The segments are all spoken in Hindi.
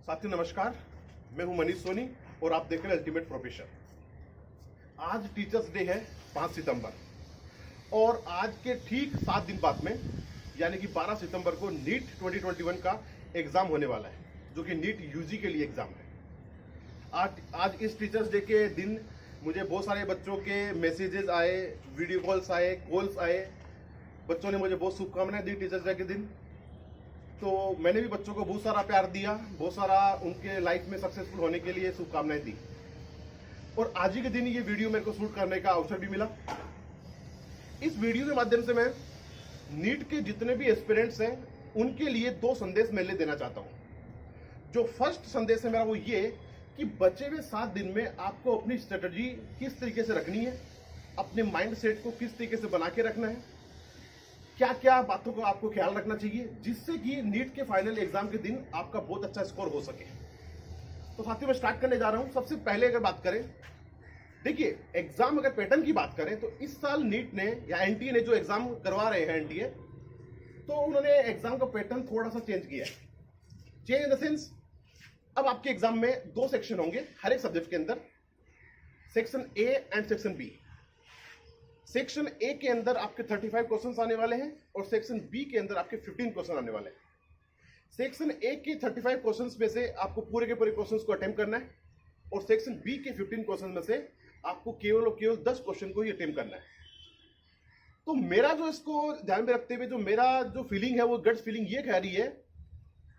साथियों नमस्कार, मैं हूं मनीष सोनी और आप देख रहे हैं अल्टीमेट प्रोफेशन। आज टीचर्स डे है 5 सितंबर और आज के ठीक 7 दिन बाद में यानी कि 12 सितंबर को नीट 2021 का एग्जाम होने वाला है, जो कि नीट यूजी के लिए एग्जाम है। आज इस टीचर्स डे के दिन मुझे बहुत सारे बच्चों के मैसेजेस आए, वीडियो कॉल्स आए, कॉल्स आए। बच्चों ने मुझे बहुत शुभकामनाएं दी टीचर्स डे के दिन। तो मैंने भी बच्चों को बहुत सारा प्यार दिया, बहुत सारा उनके लाइफ में सक्सेसफुल होने के लिए शुभकामनाएं दी। और आज ही के दिन ये वीडियो मेरे को शूट करने का अवसर भी मिला। इस वीडियो के माध्यम से मैं नीट के जितने भी एस्पिरेंट्स हैं उनके लिए 2 संदेश मैं देना चाहता हूं। जो फर्स्ट संदेश है मेरा वो ये कि बचे हुए 7 दिन में आपको अपनी स्ट्रेटजी किस तरीके से रखनी है, अपने माइंड सेट को किस तरीके से बना के रखना है, क्या क्या बातों का आपको ख्याल रखना चाहिए, जिससे कि नीट के फाइनल एग्जाम के दिन आपका बहुत अच्छा स्कोर हो सके। तो साथियों मैं स्टार्ट करने जा रहा हूं। सबसे पहले अगर बात करें, देखिए एग्जाम अगर पैटर्न की बात करें तो इस साल नीट ने या एनटीए ने जो एग्जाम करवा रहे हैं एनटीए, तो उन्होंने एग्जाम का पैटर्न थोड़ा सा चेंज किया है। चेंज इन द सेंस, अब आपके एग्जाम में 2 सेक्शन होंगे हर एक सब्जेक्ट के अंदर, section A and section B. Section A के अंदर आपके 35 क्वेश्चंस आने वाले हैं और सेक्शन बी के अंदर आपके 15 क्वेश्चन आने वाले हैं। सेक्शन ए के 35 क्वेश्चंस में से आपको पूरे के पूरे क्वेश्चंस को अटेम्प्ट करना है और सेक्शन बी के 15 क्वेश्चन में से आपको केवल और केवल 10 क्वेश्चन को ही अटेम्प्ट करना है। तो मेरा जो इसको ध्यान में रखते हुए जो मेरा जो फीलिंग है वो गट्स फीलिंग ये कह रही है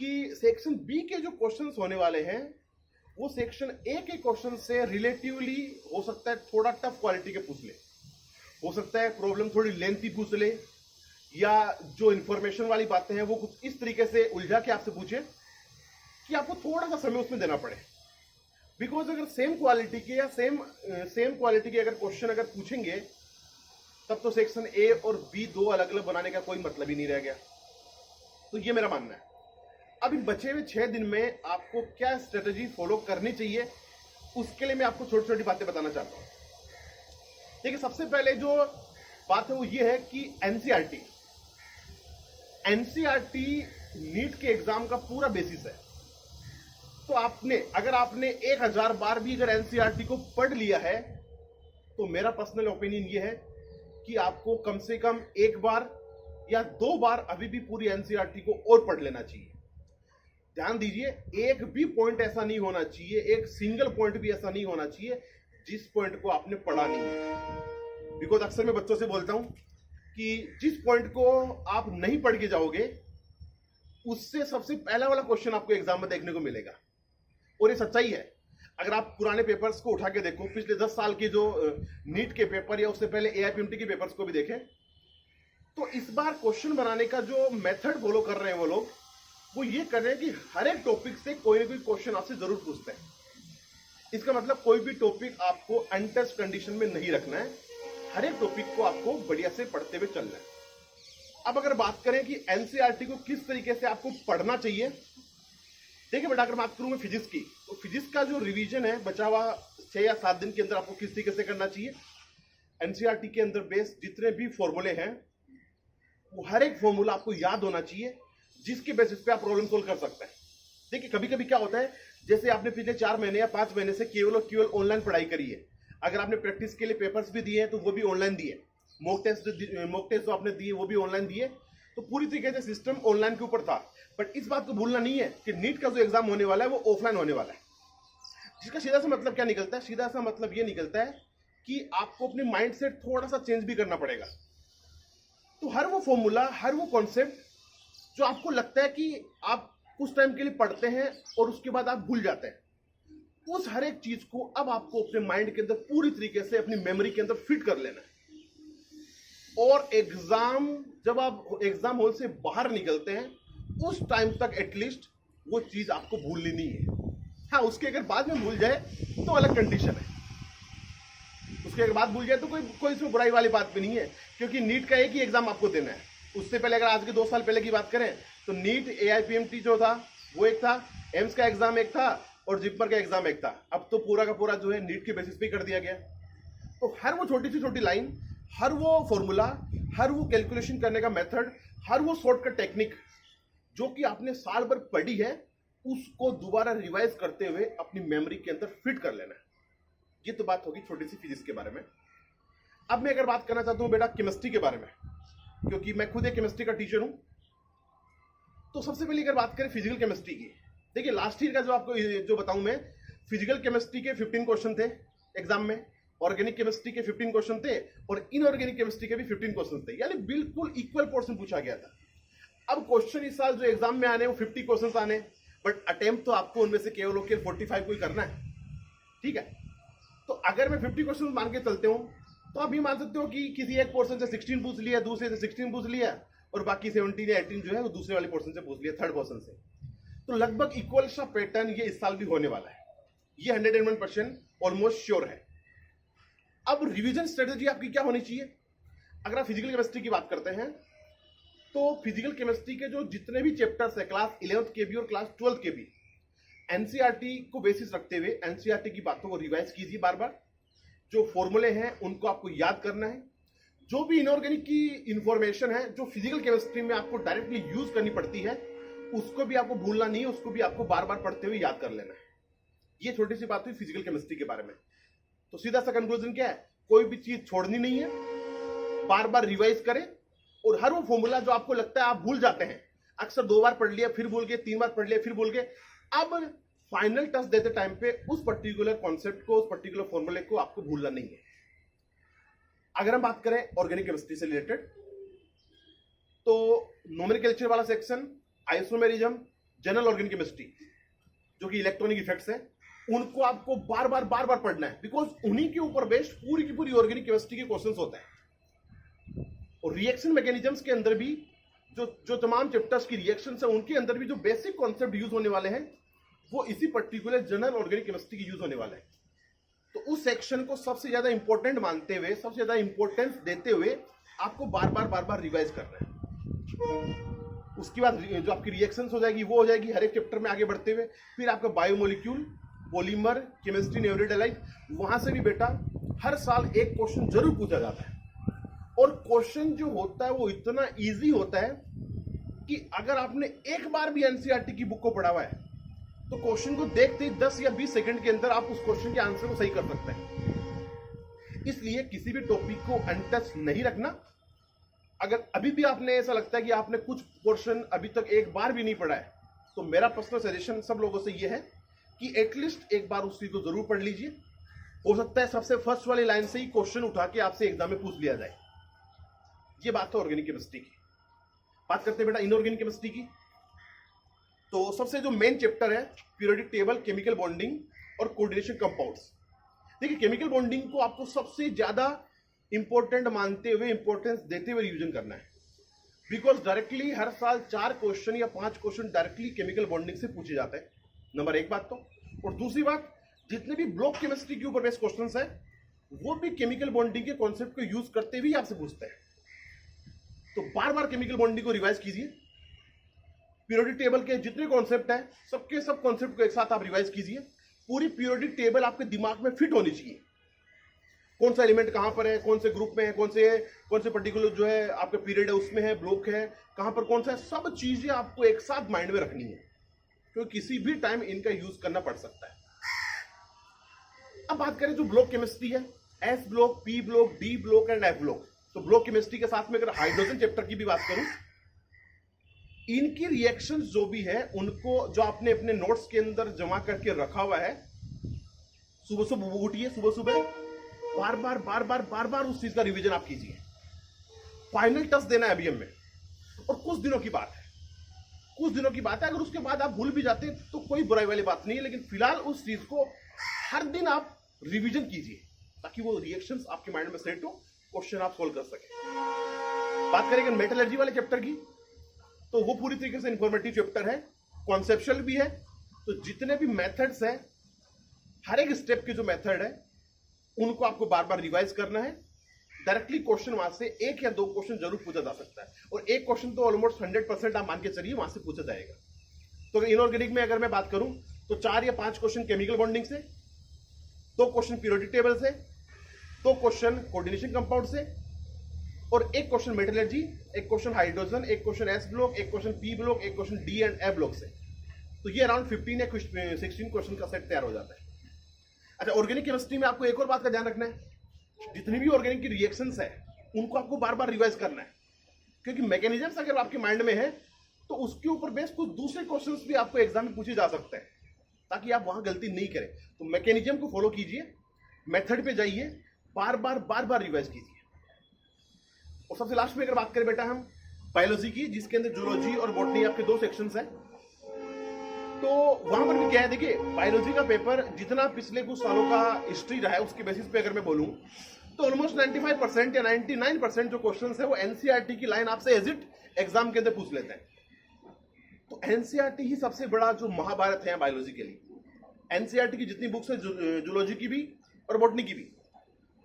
कि सेक्शन बी के जो क्वेश्चंस होने वाले हैं वो सेक्शन ए के क्वेश्चन से रिलेटिवली हो सकता है थोड़ा टफ क्वालिटी के पूछ ले, हो सकता है प्रॉब्लम थोड़ी लेंथी पूछ ले, या जो इंफॉर्मेशन वाली बातें हैं वो कुछ इस तरीके से उलझा के आपसे पूछे कि आपको थोड़ा सा समय उसमें देना पड़े। बिकॉज अगर सेम क्वालिटी के या सेम क्वालिटी के अगर क्वेश्चन अगर पूछेंगे तब तो सेक्शन ए और बी 2 अलग अलग बनाने का कोई मतलब ही नहीं रह गया। तो ये मेरा मानना है। अब इन बचे हुए 6 दिन में आपको क्या स्ट्रेटेजी फॉलो करनी चाहिए, उसके लिए मैं आपको छोटी छोटी बातें बताना चाहता हूं। देखिए सबसे पहले जो बात है वो ये है कि एनसीईआरटी नीट के एग्जाम का पूरा बेसिस है। तो अगर आपने 1000 बार भी अगर एनसीईआरटी को पढ़ लिया है तो मेरा पर्सनल ओपिनियन ये है कि आपको कम से कम 1 बार या 2 बार अभी भी पूरी एनसीईआरटी को और पढ़ लेना चाहिए। ध्यान दीजिए, एक भी पॉइंट ऐसा नहीं होना चाहिए, एक सिंगल पॉइंट भी ऐसा नहीं होना चाहिए जिस पॉइंट को आपने पढ़ा नहीं है। बिकॉज अक्सर मैं बच्चों से बोलता हूं कि जिस पॉइंट को आप नहीं पढ़ के जाओगे उससे सबसे पहला वाला क्वेश्चन आपको एग्जाम में देखने को मिलेगा। और ये सच्चाई है। अगर आप पुराने पेपर्स को उठा के देखो, पिछले 10 साल के जो नीट के पेपर या उससे पहले एआईपीएमटी के पेपर्स को भी देखें, तो इस बार क्वेश्चन बनाने का जो मेथड फॉलो कर रहे हैं वो लोग, वो ये कर रहे हैं कि हर एक टॉपिक से कोई ना कोई क्वेश्चन आपसे जरूर पूछते हैं। इसका मतलब कोई भी टॉपिक आपको अनटच्ड कंडीशन में नहीं रखना है, हर एक टॉपिक को आपको बढ़िया से पढ़ते हुए चलना है। अब अगर बात करें कि एनसीईआरटी को किस तरीके से आपको पढ़ना चाहिए, देखिए बेटा अगर बात करूं मैं फिजिक्स की, तो फिजिक्स का जो रिवीजन है बचा हुआ 6 या 7 दिन के अंदर आपको किस तरीके से करना चाहिए। एनसीईआरटी के अंदर बेस जितने भी फॉर्मूले हैं वो हर एक फॉर्मूला आपको याद होना चाहिए, जिसके बेसिस पे आप प्रॉब्लम सोल्व कर सकते हैं। देखिए कभी कभी क्या होता है, जैसे आपने पिछले 4 महीने या 5 महीने से केवल और केवल ऑनलाइन पढ़ाई करी है। अगर आपने प्रैक्टिस के लिए पेपर्स भी दिए हैं तो वो भी ऑनलाइन दिए, मॉक टेस्ट जो आपने दिए वो भी ऑनलाइन दिए, तो पूरी तरीके से सिस्टम ऑनलाइन के ऊपर था। बट इस बात को भूलना नहीं है कि नीट का जो एग्जाम होने वाला है वो ऑफलाइन होने वाला है। जिसका सीधा सा मतलब क्या निकलता है, सीधा सा मतलब ये निकलता है कि आपको अपने माइंड सेट थोड़ा सा चेंज भी करना पड़ेगा। तो हर वो फॉर्मूला, हर वो कॉन्सेप्ट जो आपको लगता है कि आप उस टाइम के लिए पढ़ते हैं और उसके बाद आप भूल जाते हैं, उस हर एक चीज को अब आपको अपने माइंड के अंदर पूरी तरीके से अपनी मेमोरी के अंदर फिट कर लेना है। और एग्जाम जब आप एग्जाम हॉल से बाहर निकलते हैं उस टाइम तक एटलीस्ट वो चीज आपको भूलनी नहीं है। हाँ, उसके अगर बाद में भूल जाए तो अलग कंडीशन है, उसके अगर बाद भूल जाए तो कोई इसमें बुराई वाली बात भी नहीं है, क्योंकि नीट का एक ही एग्जाम आपको देना है। उससे पहले अगर आज के 2 साल पहले की बात करें तो नीट एआईपीएमटी जो था वो एक था, एम्स का एग्जाम एक था और जिपमर का एग्जाम एक था। अब तो पूरा का पूरा जो है नीट के बेसिस पे कर दिया गया। तो हर वो छोटी सी छोटी लाइन, हर वो फॉर्मूला, हर वो कैलकुलेशन करने का मेथड, हर वो शॉर्टकट टेक्निक जो कि आपने साल भर पढ़ी है, उसको दोबारा रिवाइज करते हुए अपनी मेमोरी के अंदर फिट कर लेना है। ये तो बात होगी छोटी सी फिजिक्स के बारे में। अब मैं अगर बात करना चाहता हूं बेटा केमिस्ट्री के बारे में, क्योंकि मैं खुद एक केमिस्ट्री का टीचर हूं। तो सबसे पहले अगर बात करें फिजिकल केमिस्ट्री की, देखिए लास्ट ईयर का जो आपको जो बताऊं मैं, फिजिकल केमिस्ट्री के 15 क्वेश्चन थे एग्जाम में, ऑर्गेनिक केमिस्ट्री के 15 क्वेश्चन थे और इनऑर्गेनिक केमिस्ट्री के भी 15 क्वेश्चन थे, यानी बिल्कुल इक्वल पोर्शन पूछा गया था। अब क्वेश्चन इस साल जो एग्जाम में आने वो 50 क्वेश्चन आने, बट अटेम्प्ट तो आपको उनमें से केवल 45 को ही करना है, ठीक है। तो अगर मैं 50 क्वेश्चन मान के चलते हूं तो आप ये मान सकते हो कि किसी एक पोर्शन से 16 पूछ लिया, दूसरे से 16 पूछ लिया और बाकी 17 या 18 जो है वो दूसरे वाले पोर्शन से पूछ लिया, थर्ड पोर्शन से। तो लगभग इक्वल सा पैटर्न ये इस साल भी होने वाला है, ये 101% ऑलमोस्ट श्योर है। अब रिवीजन स्ट्रेटेजी आपकी क्या होनी चाहिए? अगर आप फिजिकल केमिस्ट्री की बात करते हैं तो फिजिकल केमिस्ट्री के जो जितने भी चैप्टर्स है क्लास 11th के भी और क्लास 12th के भी, एनसीईआरटी को बेसिस रखते हुए एनसीईआरटी की बातों को रिवाइज कीजिए बार बार। जो फॉर्मूले हैं उनको आपको याद करना है। जो भी इनऑर्गेनिक की इंफॉर्मेशन है जो फिजिकल केमिस्ट्री में आपको डायरेक्टली यूज करनी पड़ती है, उसको भी आपको भूलना नहीं है, उसको भी आपको बार बार पढ़ते हुए याद कर लेना है। ये छोटी सी बात हुई फिजिकल केमिस्ट्री के बारे में। तो सीधा सा कंक्लूजन क्या है? कोई भी चीज छोड़नी नहीं है, बार बार रिवाइज करें और हर वो फॉर्मूला जो आपको लगता है आप भूल जाते हैं, अक्सर 2 बार पढ़ लिया फिर भूल गए, 3 बार पढ़ लिया फिर भूल गए, अब फाइनल टच देते टाइम पे उस पर्टिकुलर कॉन्सेप्ट को, उस पर्टिकुलर फॉर्मूले को आपको भूलना नहीं है। अगर हम बात करें ऑर्गेनिक केमिस्ट्री से रिलेटेड, तो नोमेनक्लेचर वाला section, isomerism, general organic chemistry जो कि इलेक्ट्रॉनिक इफेक्ट्स है, उनको आपको बार बार पढ़ना है, बिकॉज उन्हीं के ऊपर बेस्ड पूरी की पूरी ऑर्गेनिक केमिस्ट्री के क्वेश्चंस होते हैं। और रिएक्शन मैकेनिज्म्स के अंदर भी जो तमाम चैप्टर्स की रिएक्शंस है उनके अंदर भी जो बेसिक कॉन्सेप्ट यूज होने वाले हैं वो इसी पर्टिकुलर जनरल ऑर्गेनिक केमिस्ट्री की यूज होने वाले हैं। तो उस सेक्शन को सबसे ज्यादा इंपॉर्टेंट मानते हुए, सबसे ज्यादा इंपॉर्टेंस देते हुए आपको बार बार रिवाइज करना है। उसके बाद जो आपकी रिएक्शंस हो जाएगी वो हो जाएगी हर एक चैप्टर में आगे बढ़ते हुए। फिर आपका biomolecule, polymer, chemistry in everyday life, वहां से भी बेटा हर साल एक क्वेश्चन जरूर पूछा जाता है। और क्वेश्चन जो होता है वो इतना इजी होता है कि अगर आपने एक बार भी एनसीईआरटी की बुक को पढ़ा हुआ है तो क्वेश्चन को देखते ही 10 या 20 सेकंड के अंदर आप उस क्वेश्चन के आंसर को सही कर सकते हैं। इसलिए किसी भी टॉपिक को अनटच नहीं रखना। अगर अभी भी आपने ऐसा लगता है कि आपने कुछ पोर्शन अभी तक एक बार भी नहीं पढ़ा है, तो मेरा पर्सनल सजेशन सब लोगों से यह है कि एटलीस्ट एक बार उस चीज को जरूर पढ़ लीजिए। हो सकता है सबसे फर्स्ट वाली लाइन से ही क्वेश्चन उठा के आपसे एग्जाम में पूछ लिया जाए। ये बात है ऑर्गेनिक केमिस्ट्री की। बात करते हैं बेटा इनऑर्गेनिक केमिस्ट्री की। तो सबसे जो मेन चैप्टर है पीरियोडिक टेबल, केमिकल बॉन्डिंग और कोऑर्डिनेशन कंपाउंड्स। देखिए केमिकल बॉन्डिंग को आपको सबसे ज्यादा इंपॉर्टेंट मानते हुए, इंपॉर्टेंस देते हुए रिवीजन करना है, बिकॉज डायरेक्टली हर साल 4 क्वेश्चन या 5 क्वेश्चन डायरेक्टली केमिकल बॉन्डिंग से पूछे जाते हैं। नंबर 1 बात तो। और दूसरी बात, जितने भी ब्लॉक केमिस्ट्री के ऊपर बेस्ड क्वेश्चंस है वो भी केमिकल बॉन्डिंग के कॉन्सेप्ट को यूज करते हुए आपसे पूछते हैं। तो बार बार केमिकल बॉन्डिंग को रिवाइज कीजिए। पीरियोडिक टेबल के जितने कॉन्सेप्ट हैं सबके सब कॉन्सेप्ट को एक साथ आप रिवाइज कीजिए। पूरी पीरियोडिक टेबल आपके दिमाग में फिट होनी चाहिए। कौन सा एलिमेंट कहां पर है, कौन से ग्रुप में है, कौन से पर्टिकुलर जो है आपका पीरियड है उसमें है, ब्लॉक है कहां पर, कौन सा है, सब चीजें आपको एक साथ माइंड में रखनी है, क्योंकि किसी भी टाइम इनका यूज करना पड़ सकता है। अब बात करें जो ब्लॉक केमिस्ट्री है, S block, P block, D block and F block. तो ब्लॉक केमिस्ट्री के साथ में अगर हाइड्रोजन चैप्टर की भी बात करूं, इनकी रिएक्शंस जो भी है उनको जो आपने अपने नोट्स के अंदर जमा करके रखा हुआ है, सुबह सुबह उठिए, सुबह सुबह बार बार उस चीज का रिवीजन आप कीजिए। फाइनल टच देना है अभी हमें। और कुछ दिनों की बात है, अगर उसके बाद आप भूल भी जाते हैं तो कोई बुराई वाली बात नहीं है, लेकिन फिलहाल उस चीज को हर दिन आप रिवीजन कीजिए ताकि वो रिएक्शंस आपके माइंड में सेट हो, क्वेश्चन आप सोल्व कर सके। बात करेंगे मेटलर्जी वाले चैप्टर की, तो वो पूरी तरीके से इंफॉर्मेटिव चैप्टर है, कॉन्सेप्चुअल भी है। तो जितने भी मेथड्स हैं, हर एक स्टेप के जो मेथड है उनको आपको बार बार रिवाइज करना है। डायरेक्टली क्वेश्चन वहां से 1 या 2 क्वेश्चन जरूर पूछा जा सकता है, और एक क्वेश्चन तो ऑलमोस्ट 100% आप मान के चलिए वहां से पूछा जाएगा। तो इनऑर्गेनिक में अगर मैं बात करूं तो 4 या 5 क्वेश्चन केमिकल बॉन्डिंग से, 2 क्वेश्चन पीरियोडिक टेबल से, 2 क्वेश्चन कोऑर्डिनेशन कंपाउंड से, और 1 question metallurgy, 1 question hydrogen, 1 question S block, 1 question P block, 1 question D and A block से। तो ये अराउंड 15 या 16 क्वेश्चन का सेट तैयार हो जाता है। अच्छा, ऑर्गेनिक केमिस्ट्री में आपको एक और बात का ध्यान रखना है, जितनी भी ऑर्गेनिक की रिएक्शंस है उनको आपको बार बार रिवाइज करना है, क्योंकि मैकेनिज्म्स अगर आपके माइंड में है तो उसके ऊपर बेस कुछ दूसरे क्वेश्चंस भी आपको एग्जाम में पूछे जा सकते हैं, ताकि आप वहां गलती नहीं करें। तो मैकेनिज्म को फॉलो कीजिए, मेथड पे जाइए, बार बार रिवाइज कीजिए। और सबसे लास्ट में अगर बात करें बेटा हम बायोलॉजी की, जिसके अंदर जूलॉजी और बॉटनी आपके 2 सेक्शंस हैं, तो वहां पर भी क्या है, देखिए बायोलॉजी का पेपर जितना पिछले कुछ सालों का हिस्ट्री रहा है उसके बेसिस पे अगर मैं बोलूं तो ऑलमोस्ट 95% या 99% जो क्वेश्चंस है वो एनसीईआरटी की लाइन आपसे एज इट एग्जाम के अंदर पूछ लेते हैं। तो एनसीईआरटी ही सबसे बड़ा जो महाभारत है बायोलॉजी के लिए। एनसीईआरटी की जितनी बुक्स है जूलॉजी की भी और बॉटनी की भी,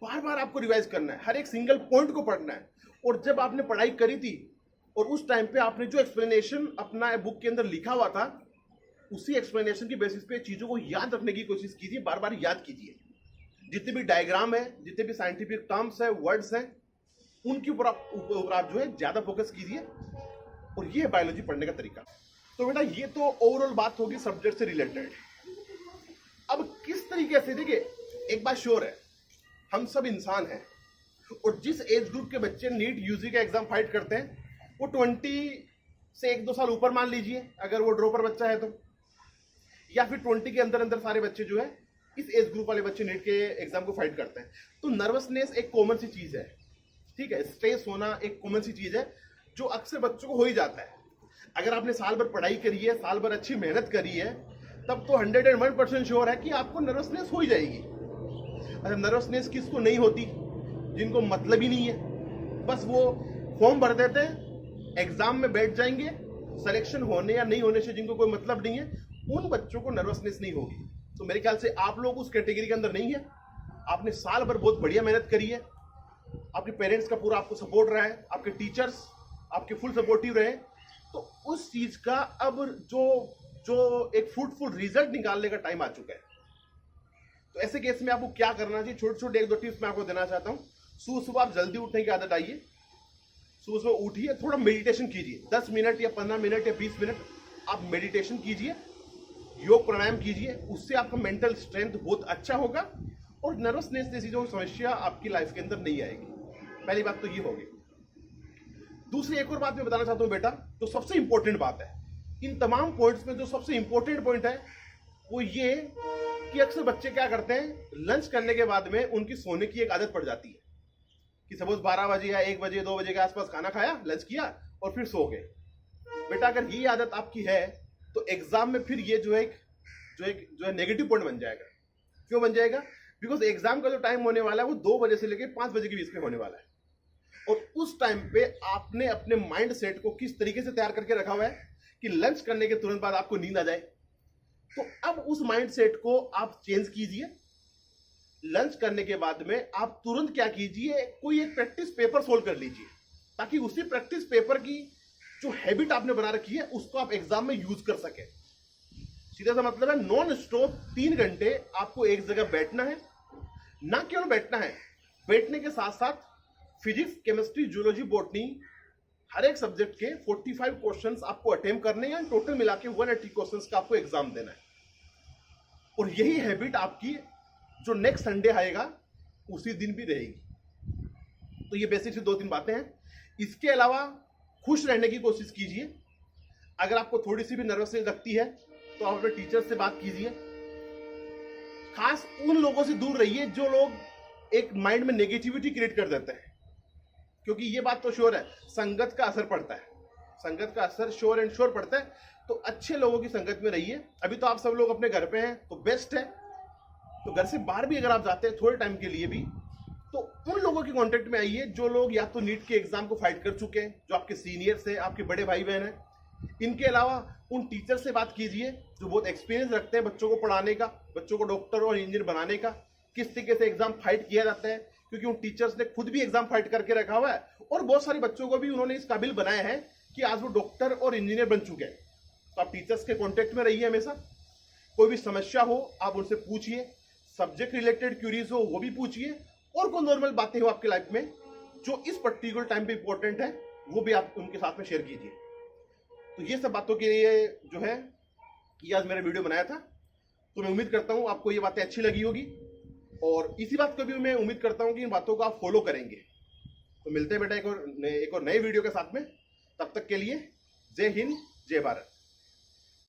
बार बार आपको रिवाइज करना है, हर एक सिंगल पॉइंट को पढ़ना है। और जब आपने पढ़ाई करी थी और उस टाइम पे आपने जो एक्सप्लेनेशन अपना बुक के अंदर लिखा हुआ था, उसी एक्सप्लेनेशन की बेसिस पे चीजों को याद रखने की कोशिश कीजिए, बार बार याद कीजिए। जितने भी डायग्राम है, जितने भी साइंटिफिक टर्म्स है, वर्ड्स हैं, उनके ऊपर आप जो है ज्यादा फोकस कीजिए। और ये है बायोलॉजी पढ़ने का तरीका। तो बेटा ये तो ओवरऑल बात होगी सब्जेक्ट से रिलेटेड। अब किस तरीके से, देखिए एक बात श्योर है, हम सब इंसान हैं, और जिस एज ग्रुप के बच्चे नीट यूजी का एग्जाम फाइट करते हैं वो 20 से 1-2 साल ऊपर मान लीजिए अगर वो ड्रॉपर बच्चा है तो, या फिर 20 के अंदर अंदर सारे बच्चे जो है इस एज ग्रुप वाले बच्चे नीट के एग्जाम को फाइट करते हैं। तो नर्वसनेस एक कॉमन सी चीज है, ठीक है, स्ट्रेस होना एक कॉमन सी चीज है जो अक्सर बच्चों को हो ही जाता है। अगर आपने साल भर पढ़ाई करी है, साल भर अच्छी मेहनत करी है, तब तो 101% श्योर है कि आपको नर्वसनेस हो ही जाएगी। अच्छा, नर्वसनेस किसको नहीं होती? जिनको मतलब ही नहीं है, बस वो फॉर्म भर देते हैं, एग्जाम में बैठ जाएंगे, सिलेक्शन होने या नहीं होने से जिनको कोई मतलब नहीं है, उन बच्चों को नर्वसनेस नहीं होगी। तो मेरे ख्याल से आप लोग उस कैटेगरी के अंदर नहीं है। आपने साल भर बहुत बढ़िया मेहनत करी है, आपके पेरेंट्स का पूरा आपको सपोर्ट रहा है, आपके टीचर्स आपके फुल सपोर्टिव रहे, तो उस चीज का अब जो एक फ्रूटफुल रिजल्ट निकालने का टाइम आ चुका है। तो ऐसे केस में आपको क्या करना चाहिए, छोटे छोटे 1-2 टिप्स मैं आपको देना चाहता हूं। सुबह आप जल्दी उठने की आदत आइए, सुबह उठिए, थोड़ा मेडिटेशन कीजिए, 10 मिनट या 15 मिनट या 20 मिनट आप मेडिटेशन कीजिए, योग प्राणायाम कीजिए, उससे आपका मेंटल स्ट्रेंथ बहुत अच्छा होगा और नर्वसनेस जैसी जो समस्या आपकी लाइफ के अंदर नहीं आएगी। पहली बात तो ये होगी। दूसरी एक और बात मैं बताना चाहता हूं बेटा, जो सबसे इंपॉर्टेंट बात है इन तमाम पॉइंट्स में, जो सबसे इंपॉर्टेंट पॉइंट है वो ये कि अक्सर बच्चे क्या करते हैं, लंच करने के बाद में उनकी सोने की एक आदत पड़ जाती है कि सपोज 12 बजे या 1 बजे 2 बजे के आसपास खाना खाया, लंच किया और फिर सो गए। बेटा अगर ये आदत आपकी है तो एग्जाम में फिर ये जो है नेगेटिव पॉइंट बन जाएगा। क्यों बन जाएगा? बिकॉज एग्जाम का जो टाइम होने वाला है वो 2 बजे से लेकर 5 बजे के बीच में होने वाला है, और उस टाइम पे आपने अपने माइंड सेट को किस तरीके से तैयार करके रखा हुआ है कि लंच करने के तुरंत बाद आपको नींद आ जाए। तो अब उस माइंड सेट को आप चेंज कीजिए। लंच करने के बाद में आप तुरंत क्या कीजिए, कोई एक प्रैक्टिस पेपर सोल्व कर लीजिए, ताकि उसी प्रैक्टिस पेपर की जो हैबिट आपने बना रखी है उसको आप एग्जाम में यूज कर सके। सीधा सा मतलब है नॉन स्टॉप 3 घंटे आपको एक जगह बैठना है। ना केवल बैठना है, बैठने के साथ साथ फिजिक्स, केमिस्ट्री, जूलॉजी, बॉटनी हर एक सब्जेक्ट के 45 क्वेश्चंस आपको अटेम्प्ट करने हैं, टोटल मिला के 180 क्वेश्चंस का आपको एग्जाम देना है। और यही हैबिट आपकी जो नेक्स्ट संडे आएगा उसी दिन भी रहेगी। तो ये बेसिक सी 2-3 बातें हैं। इसके अलावा खुश रहने की कोशिश कीजिए। अगर आपको थोड़ी सी भी नर्वसनेस लगती है तो आप अपने टीचर से बात कीजिए। खास उन लोगों से दूर रहिए जो लोग एक माइंड में नेगेटिविटी क्रिएट कर देते हैं, क्योंकि ये बात तो श्योर है संगत का असर पड़ता है, संगत का असर श्योर एंड श्योर पड़ता है। तो अच्छे लोगों की संगत में रहिए। अभी तो आप सब लोग अपने घर पे हैं तो बेस्ट है, तो घर से बाहर भी अगर आप जाते हैं थोड़े टाइम के लिए भी, तो उन लोगों के कांटेक्ट में आइए जो लोग या तो नीट के एग्जाम को फाइट कर चुके हैं, जो आपके सीनियर्स हैं, आपके बड़े भाई बहन हैं। इनके अलावा उन टीचर से बात कीजिए जो बहुत एक्सपीरियंस रखते हैं बच्चों को पढ़ाने का, बच्चों को डॉक्टर और इंजीनियर बनाने का, किस तरीके से एग्जाम फाइट किया जाता है, क्योंकि उन टीचर्स ने खुद भी एग्जाम फाइट करके रखा हुआ है और बहुत सारे बच्चों को भी उन्होंने इस काबिल बनाया है कि आज वो डॉक्टर और इंजीनियर बन चुके हैं। तो आप टीचर्स के कांटेक्ट में रहिए हमेशा। कोई भी समस्या हो आप उनसे पूछिए, सब्जेक्ट रिलेटेड क्यूरीज हो वो भी पूछिए, और कोई नॉर्मल बातें हो आपके लाइफ में जो इस पर्टिकुलर टाइम पे इंपॉर्टेंट है वो भी आप उनके साथ में शेयर कीजिए। तो ये सब बातों के लिए जो है ये आज मैंने वीडियो बनाया था। तो मैं उम्मीद करता हूँ आपको ये बातें अच्छी लगी होगी, और इसी बात को भी मैं उम्मीद करता हूँ कि इन बातों को आप फॉलो करेंगे। तो मिलते हैं बेटा एक और नए वीडियो के साथ में। तब तक के लिए जय हिंद, जय भारत।